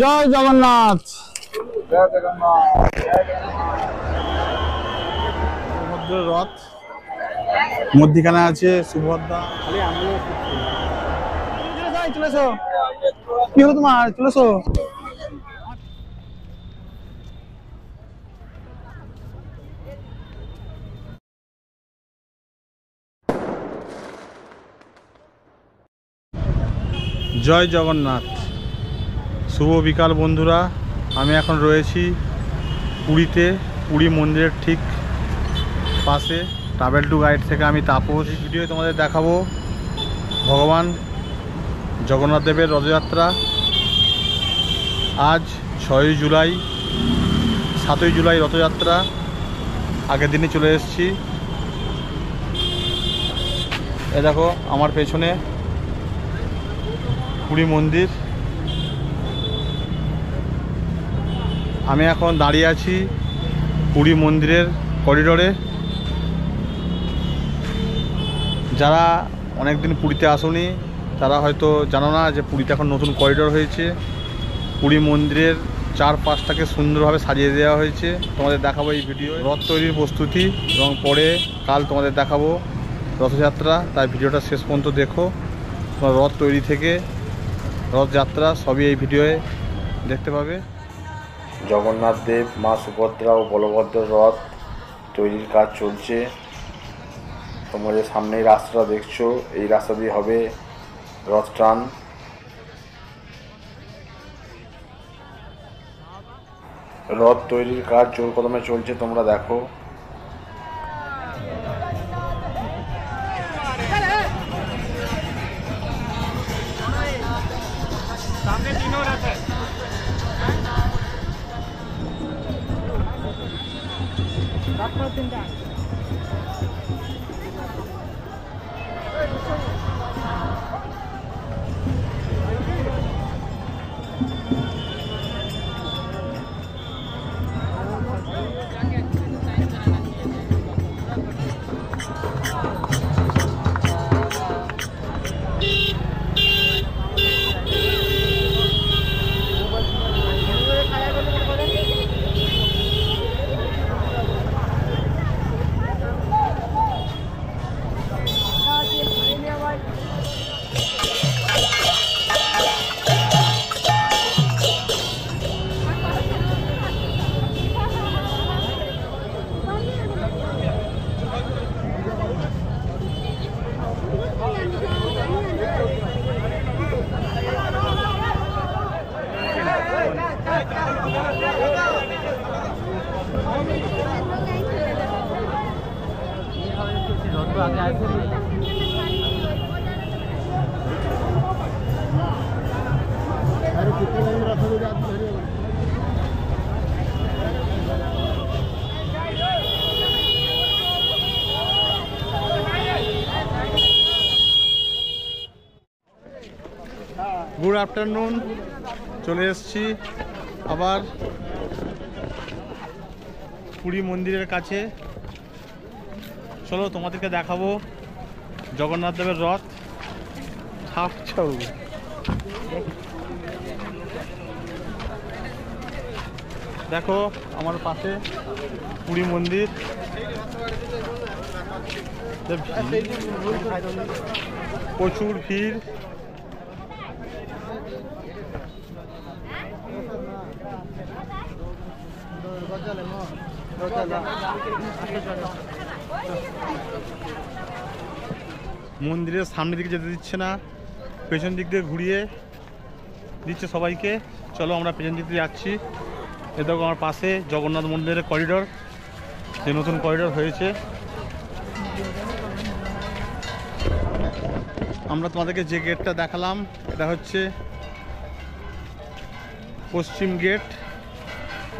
জয় জগন্নাথ। জয় জগন্নাথ। সমুদ্রের রথ, মধ্যিখানে আছে সুভদ্রা। চলেছো, কি হলো তোমার? চলেছো। জয় জগন্নাথ। শুভ বিকাল বন্ধুরা। আমি এখন রয়েছি পুরীতে, পুরী মন্দিরের ঠিক পাশে। ট্রাভেল টু গাইড থেকে আমি তাপস। এই ভিডিওতে তোমাদের দেখাবো ভগবান জগন্নাথ দেবের রথযাত্রা। আজ 6ই জুলাই, 7ই জুলাই রথযাত্রা। আগের দিনে চলে এসেছি। এ দেখো আমার পেছনে পুরী মন্দির। আমি এখন দাঁড়িয়ে আছি পুরী মন্দিরের করিডোরে। যারা অনেক দিন পুরীতে আসোনি তারা হয়তো জানো না যে পুরীতে এখন নতুন করিডোর হয়েছে। পুরী মন্দিরের চারপাশটাকে সুন্দরভাবে সাজিয়ে দেওয়া হয়েছে। তোমাদের দেখাবো এই ভিডিও রথ তৈরির প্রস্তুতি, এবং পরে কাল তোমাদের দেখাবো রথযাত্রা। তাই ভিডিওটা শেষ পর্যন্ত দেখো। তোমার রথ তৈরি থেকে রথযাত্রা সবই এই ভিডিওয়ে দেখতে পাবে। জগন্নাথ দেব, মা সুভদ্রা ও বলভদ্র রথ তৈরির কাজ চলছে। তোমরা যে সামনে এই রাস্তাটা দেখছো, এই রাস্তা দিয়ে হবে রথ টান। রথ তৈরির কাজ জোর কদমে চলছে, তোমরা দেখো। Good afternoon. চলে এসেছি আবার পুরী মন্দিরের কাছে। চলো তোমাদেরকে দেখাবো জগন্নাথ দেবের রথ। দেখো আমার পাশে পুরী মন্দির। প্রচুর ভিড়। মন্দিরের সামনের দিকে যেতে দিচ্ছে না, পেছন দিক দিয়ে ঘুরিয়ে দিচ্ছে সবাইকে। চলো আমরা পেছন দিক দিয়ে যাচ্ছি। এ দেখো আমার পাশে জগন্নাথ মন্দিরের করিডোর, যে নতুন করিডোর হয়েছে। আমরা তোমাদেরকে যে গেটটা দেখালাম এটা হচ্ছে পশ্চিম গেট,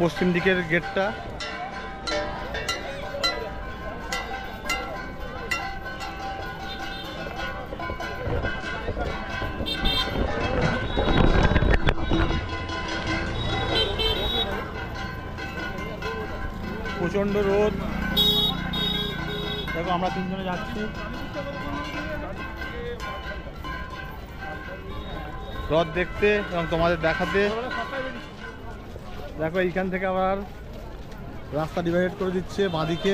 পশ্চিম দিকের গেটটা। প্রচণ্ড রোদ। দেখো আমরা তিনজনে যাচ্ছি। রথ দেখতে এবং তোমাদের দেখাতে। দেখো এইখান থেকে আবার রাস্তা ডিভাইড করে দিচ্ছে বাঁদিকে।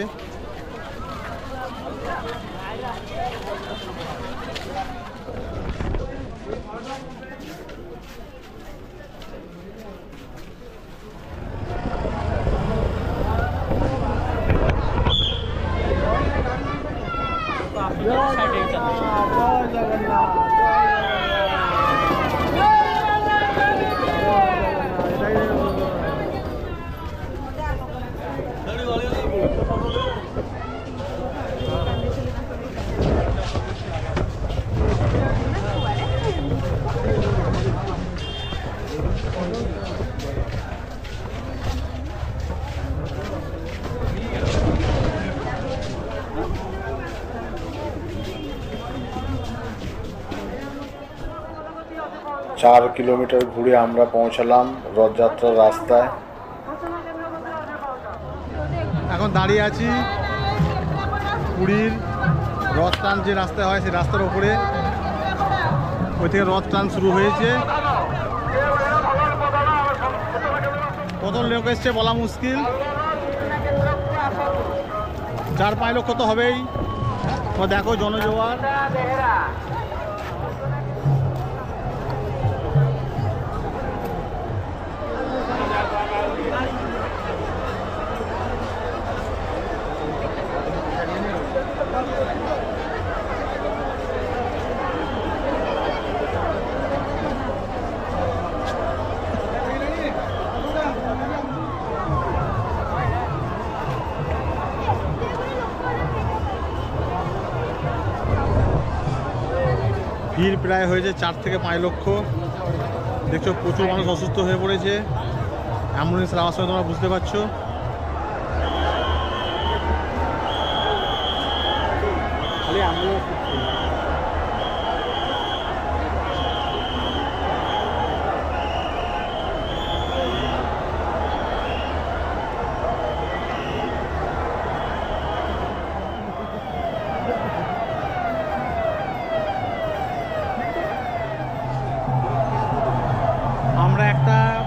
চার কিলোমিটার ঘুরে আমরা পৌঁছালাম রথযাত্রার রাস্তায়। এখন দাঁড়িয়ে আছি পুরীর রথ টান যে রাস্তায় হয় সেই রাস্তার ওপরে। ওই থেকে রথ টান শুরু হয়েছে। কত লোক এসছে বলা মুশকিল, 4-5 লক্ষ তো হবেই। দেখো জনজোয়ার। ভিড় প্রায় হয়েছে 4 থেকে 5 লক্ষ। দেখছো প্রচুর মানুষ অসুস্থ হয়ে পড়েছে। অ্যাম্বুলেন্সের আওয়াজ তোমরা বুঝতে পারছো। খালি অ্যাম্বুলেন্স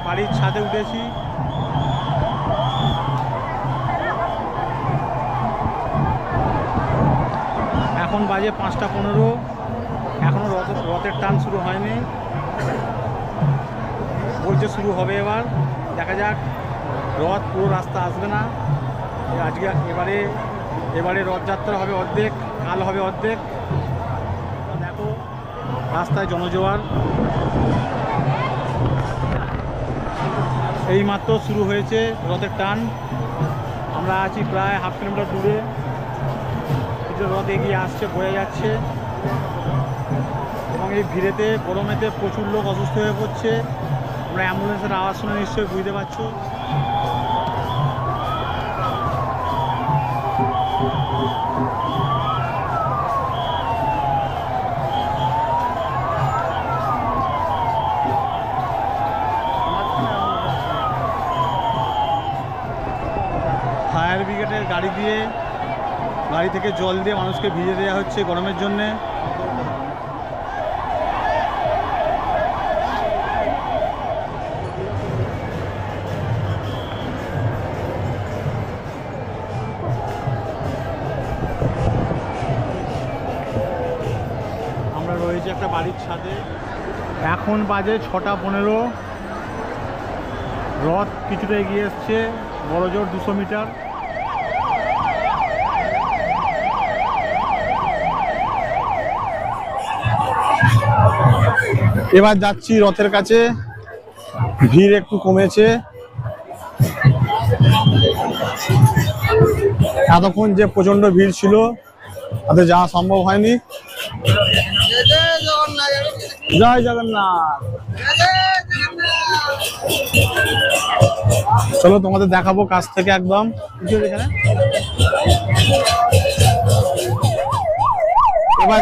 বাড়ির ছাদে উঠেছি। এখন বাজে 5টা 15। এখনো রথের টান শুরু হয়নি, বলছে শুরু হবে। এবার দেখা যাক। রথ পুরো রাস্তা আসবে না আজকে। এবারে রথযাত্রা হবে অর্ধেক, কাল হবে অর্ধেক। দেখো রাস্তায় জনজোয়ার। এই মাত্র শুরু হয়েছে রথের টান। আমরা আছি প্রায় 1/2 কিলোমিটার দূরে। কিছু রথ এগিয়ে আসছে, বয়ে যাচ্ছে। এবং এই ভিড়েতে গরমেতে প্রচুর লোক অসুস্থ হয়ে পড়ছে। আমরা অ্যাম্বুলেন্সের আওয়াজ শুনে নিশ্চয়ই বুঝতে পারছো। ফায়ার ব্রিগেডের গাড়ি থেকে জল দিয়ে মানুষকে ভিজে দেওয়া হচ্ছে গরমের জন্যে। আমরা রয়েছি একটা বাড়ির ছাদে। এখন বাজে 6টা 15। রথ কিছুটা এগিয়ে এসছে, বড় জোর 200 মিটার। এবার যাচ্ছি রথের কাছে। ভিড় একটু কমেছে। এতক্ষণ যে প্রচন্ড ভিড় ছিল তাতে যাওয়া সম্ভব হয়নি। জয় জগন্নাথ। চলো তোমাদের দেখাবো কাছ থেকে একদম। এবার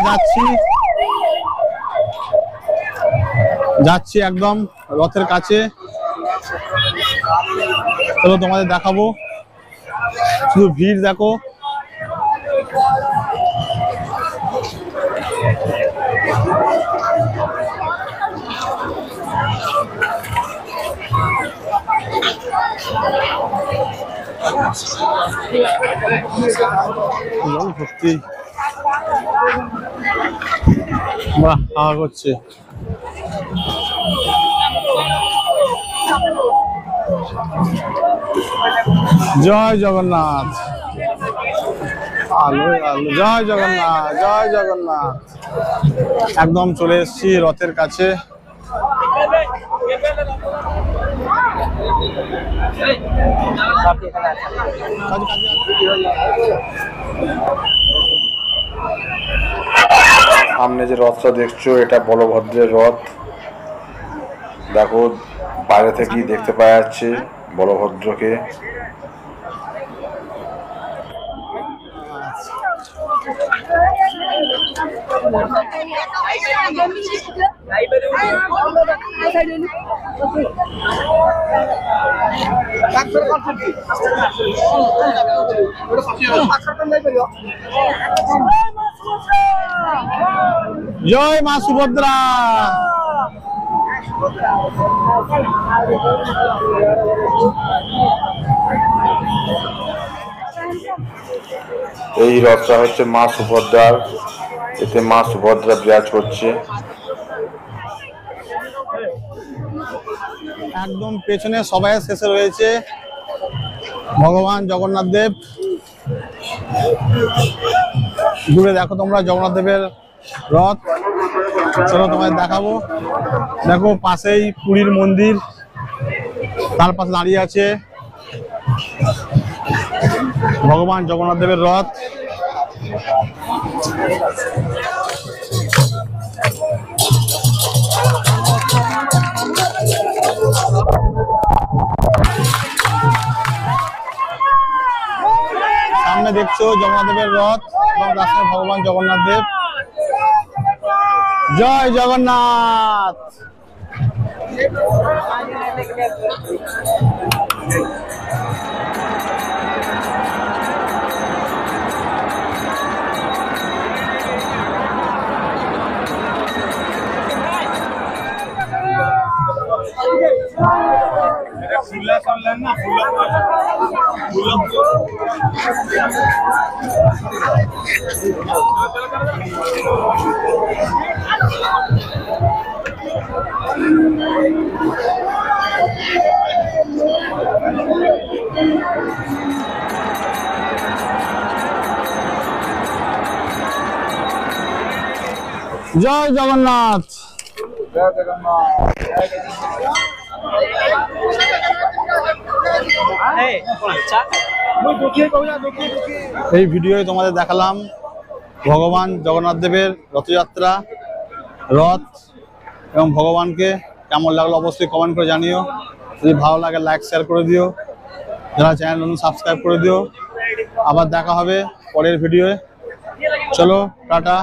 যাচ্ছি একদম রথের কাছে। চলো তোমাদের দেখাবো। শুধু ভিড় দেখো। জল ভর্তি, বাহ হাওয়া করছে। জয় জগন্নাথ, আলো আলো, জয় জগন্নাথ, জয় জগন্নাথ। একদম চলে এসেছি রথের কাছে। সামনে যে রথটা দেখছো এটা বলভদ্রের রথ। দেখো বাইরে থেকেই দেখতে পাওয়া যাচ্ছে বলভদ্রকে। জয় মা সুভদ্রা। এই রথটা হচ্ছে মা সুভদ্রার, এতে মা সুভদ্রা বিরাজ করছে। একদম পেছনে সবাই শেষে রয়েছে ভগবান জগন্নাথ দেব। দূরে দেখো তোমরা জগন্নাথ দেবের রথ। চলো তোমায় দেখাবো। দেখো পাশেই পুরীর মন্দির, তার পাশে দাঁড়িয়ে আছে ভগবান জগন্নাথ দেবের রথ। সামনে দেখছো জগন্নাথ দেবের রথ এবং রাস্তায় ভগবান জগন্নাথ দেব। জয় জগন্নাথ। জয় জগন্নাথ। जय जगन्नाथ। এই ভিডিওয় তোমাদের দেখালাম ভগবান জগন্নাথ দেবের রথযাত্রা, রথ এবং ভগবানকে কেমন লাগলো অবশ্যই কমেন্ট করে জানিও। যদি ভালো লাগে লাইক শেয়ার করে দিও, যারা চ্যানেল নতুন সাবস্ক্রাইব করে দিও। আবার দেখা হবে পরের ভিডিওয়ে। চলো টাটা।